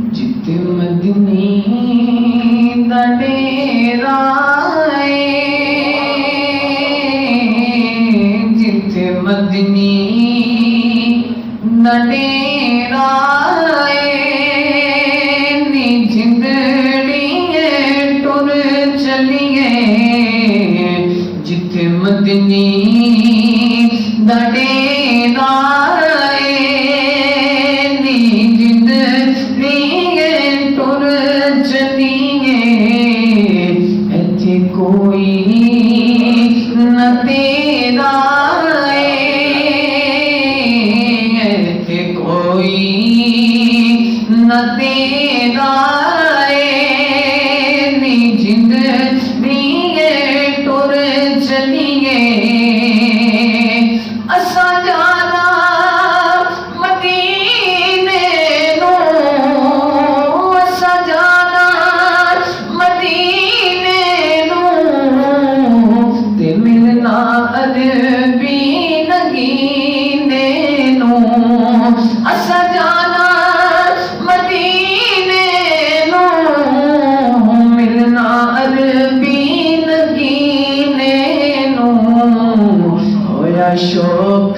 जिते मदनी दा डेरा है, जिते मदनी दा डेरा है, नी जिंदड़िए टुर चलिए। जिते मदनी दा डेरा कोई न तेरा है, कोई न तेरा नी जिंदड़ी टुर चलिए। असा जाना मदीने नो, असा जाना मदीने मिलना अरबी नगीने नो। असा जाना मदीने नो, मिलना अरबी नगीने नो। होया शौक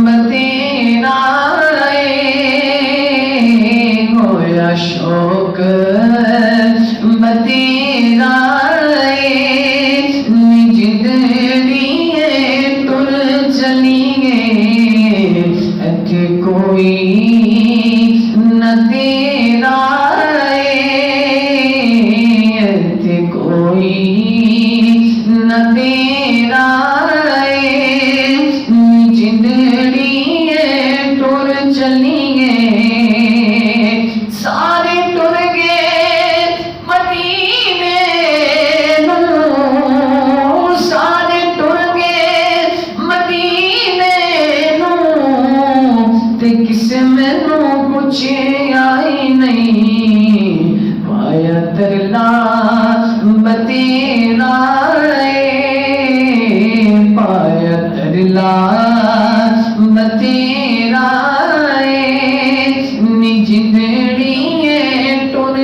बतेरा, होया शौक बतेरा, कोई न तेरा है, कोई न तेरा जिंदड़ी टुर चलिए। सारे टुर गए मदीने नू, सारे टुर गए मदीने नू, ते किसे मैनू पूछे आई नहीं। पाया तरला बतेरा, पाया तरला बतेरा, नी जिंदड़ी टुर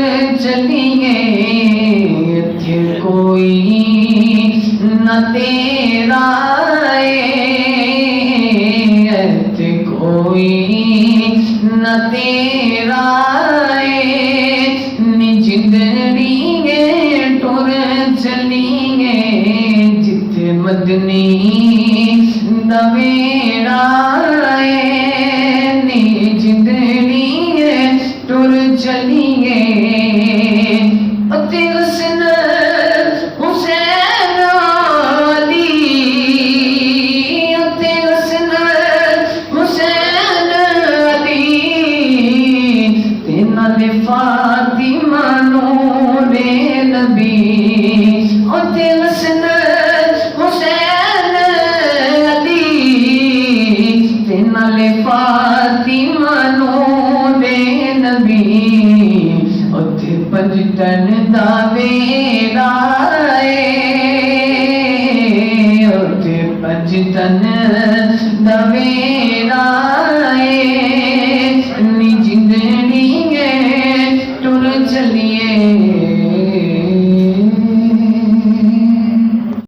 चलिए। थे कोई न तेरा है, कोई न तेरा नी जिंदड़ी टुर चलिए। जिते मदनी दा बेड़ा नी जिंदड़ी टुर चलिए। हुसैन हुसैन अली, हुसैन हुसैन अली, नाले फातिमा नूरे नबी। उते हुसैन हुसैन अली, नाले फातिमा नूरे नबी। उते पंजतन दा वेरा, उते पंजतन दा वेरा।